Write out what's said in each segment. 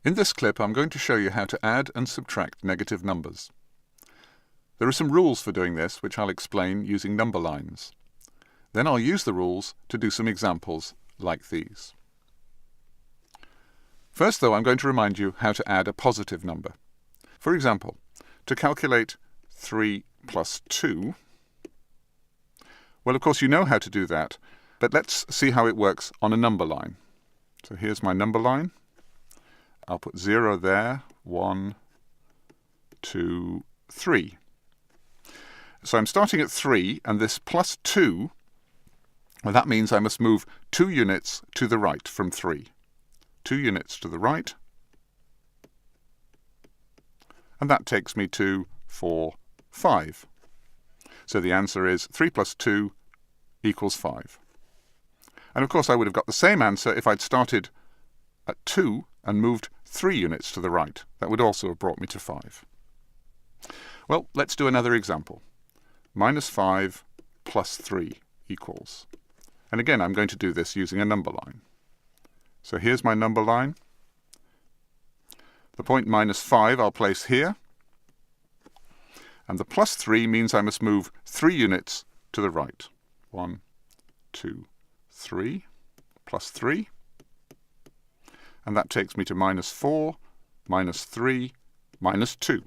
In this clip, I'm going to show you how to add and subtract negative numbers. There are some rules for doing this, which I'll explain using number lines. Then I'll use the rules to do some examples like these. First, though, I'm going to remind you how to add a positive number. For example, to calculate 3 plus 2, well, of course, you know how to do that, but let's see how it works on a number line. So here's my number line. I'll put 0 there, 1, 2, 3. So I'm starting at 3, and this plus 2, well, that means I must move 2 units to the right from 3. 2 units to the right, and that takes me to 4, 5. So the answer is 3 plus 2 equals 5. And of course I would have got the same answer if I'd started at 2 and moved 3 units to the right. That would also have brought me to 5. Well, let's do another example. Minus 5 plus 3 equals. And again, I'm going to do this using a number line. So here's my number line. The point minus 5 I'll place here. And the plus 3 means I must move 3 units to the right. 1, 2, 3, plus 3. And that takes me to minus 4, minus 3, minus 2.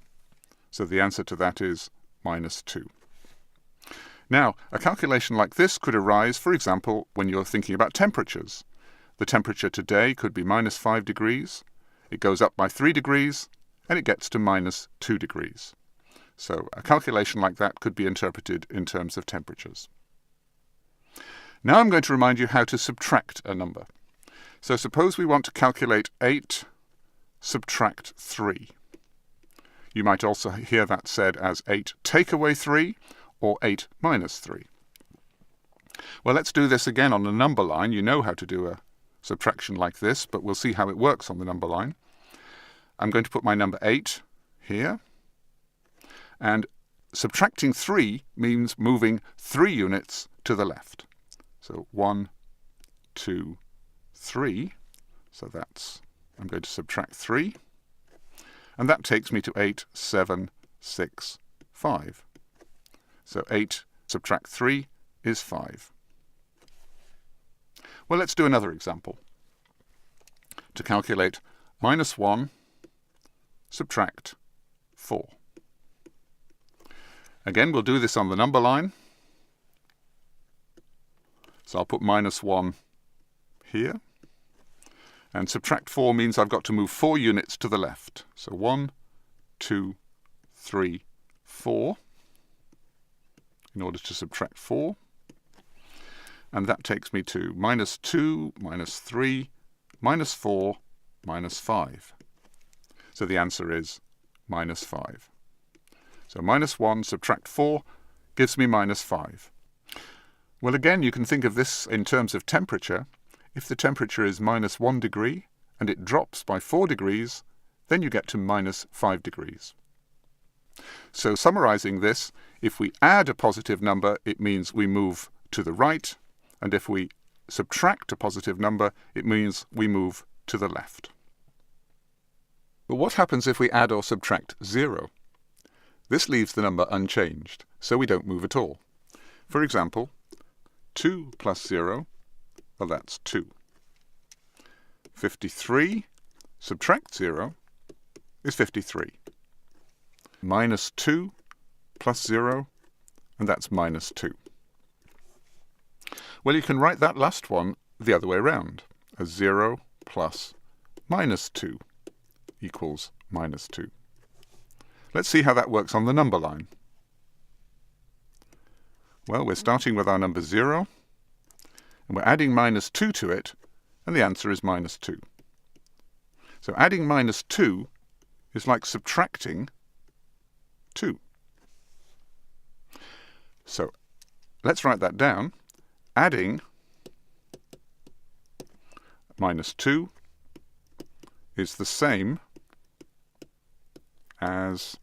So the answer to that is minus 2. Now, a calculation like this could arise, for example, when you're thinking about temperatures. The temperature today could be minus 5 degrees. It goes up by 3 degrees, and it gets to minus 2 degrees. So a calculation like that could be interpreted in terms of temperatures. Now I'm going to remind you how to subtract a number. So suppose we want to calculate 8 subtract 3. You might also hear that said as 8 take away 3 or 8 minus 3. Well, let's do this again on a number line. You know how to do a subtraction like this, but we'll see how it works on the number line. I'm going to put my number 8 here. And subtracting 3 means moving 3 units to the left. So 1, 2, 3. So I'm going to subtract 3. And that takes me to 8, 7, 6, 5. So 8 subtract 3 is 5. Well, let's do another example. To calculate minus 1 subtract 4. Again, we'll do this on the number line. So I'll put minus 1 here. And subtract 4 means I've got to move 4 units to the left. So 1, 2, 3, 4 in order to subtract 4. And that takes me to minus 2, minus 3, minus 4, minus 5. So the answer is minus 5. So minus 1 subtract 4 gives me minus 5. Well, again, you can think of this in terms of temperature. If the temperature is minus 1 degree and it drops by 4 degrees, then you get to minus 5 degrees. So summarizing this, if we add a positive number, it means we move to the right, and if we subtract a positive number, it means we move to the left. But what happens if we add or subtract 0? This leaves the number unchanged, so we don't move at all. For example, 2 plus 0, well, that's 2. 53 subtract 0 is 53. Minus 2 plus 0, and that's minus 2. Well, you can write that last one the other way around, as 0 plus minus 2 equals minus 2. Let's see how that works on the number line. Well, we're starting with our number 0, and we're adding minus 2 to it, and the answer is minus 2. So adding minus 2 is like subtracting 2. So let's write that down. Adding minus 2 is the same as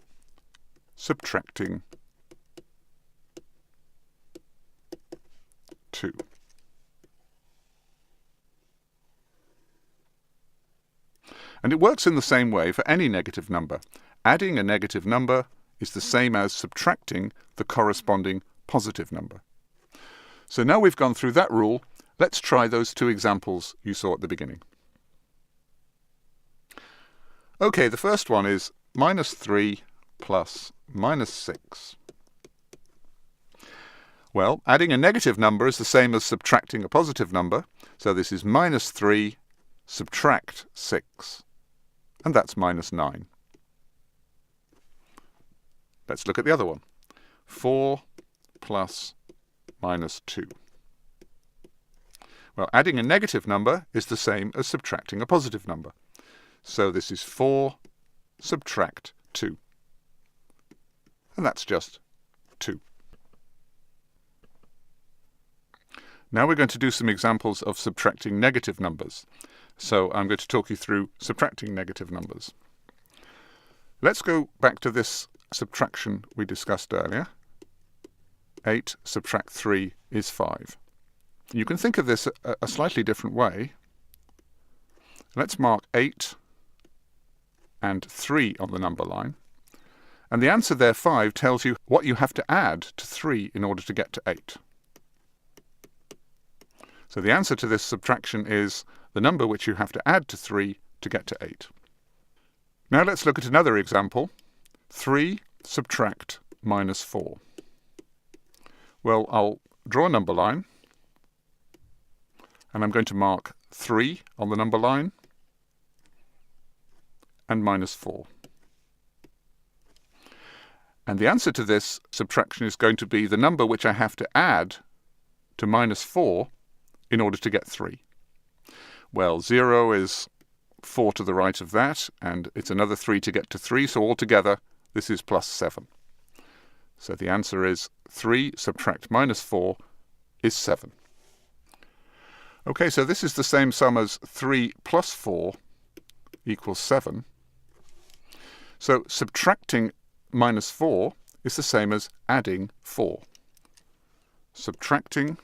subtracting 2. And it works in the same way for any negative number. Adding a negative number is the same as subtracting the corresponding positive number. So now we've gone through that rule, let's try those two examples you saw at the beginning. OK, the first one is minus 3 plus minus 6. Well, adding a negative number is the same as subtracting a positive number. So this is minus 3 subtract 6. And that's minus 9. Let's look at the other one. 4 plus minus 2. Well, adding a negative number is the same as subtracting a positive number. So this is 4 subtract 2. And that's just 2. Now we're going to do some examples of subtracting negative numbers. So I'm going to talk you through subtracting negative numbers. Let's go back to this subtraction we discussed earlier. 8 subtract 3 is 5. You can think of this a slightly different way. Let's mark 8 and 3 on the number line. And the answer there, 5, tells you what you have to add to 3 in order to get to 8. So the answer to this subtraction is the number which you have to add to 3 to get to 8. Now let's look at another example. 3 subtract minus 4. Well, I'll draw a number line, and I'm going to mark 3 on the number line and minus 4. And the answer to this subtraction is going to be the number which I have to add to minus 4 in order to get 3. Well, 0 is 4 to the right of that, and it's another 3 to get to 3, so altogether this is plus 7. So the answer is 3 subtract minus 4 is 7. OK, so this is the same sum as 3 plus 4 equals 7. So subtracting minus 4 is the same as adding 4. Subtracting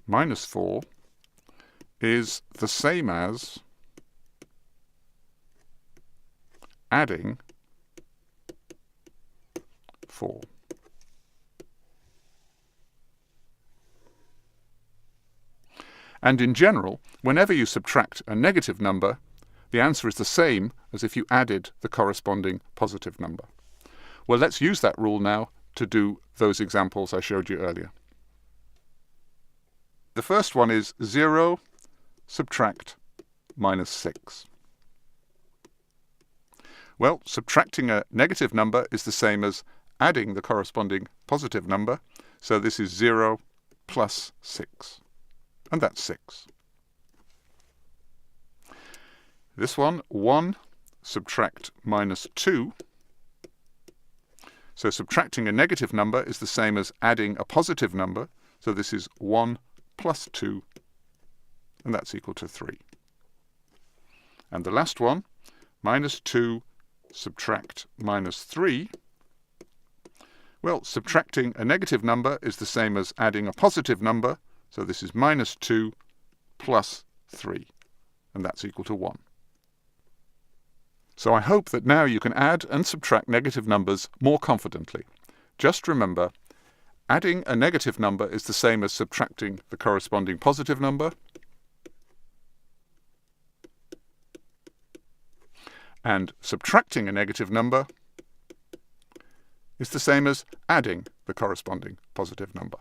minus 4 is the same as adding 4. And in general, whenever you subtract a negative number, the answer is the same as if you added the corresponding positive number. Well, let's use that rule now to do those examples I showed you earlier. The first one is 0 subtract minus 6. Well, subtracting a negative number is the same as adding the corresponding positive number, so this is 0 plus 6, and that's 6. This one, 1 subtract minus 2. So subtracting a negative number is the same as adding a positive number, so this is 1 plus 2, and that's equal to 3. And the last one, minus 2 subtract minus 3. Well, subtracting a negative number is the same as adding a positive number, so this is minus 2 plus 3, and that's equal to 1. So I hope that now you can add and subtract negative numbers more confidently. Just remember, adding a negative number is the same as subtracting the corresponding positive number. And subtracting a negative number is the same as adding the corresponding positive number.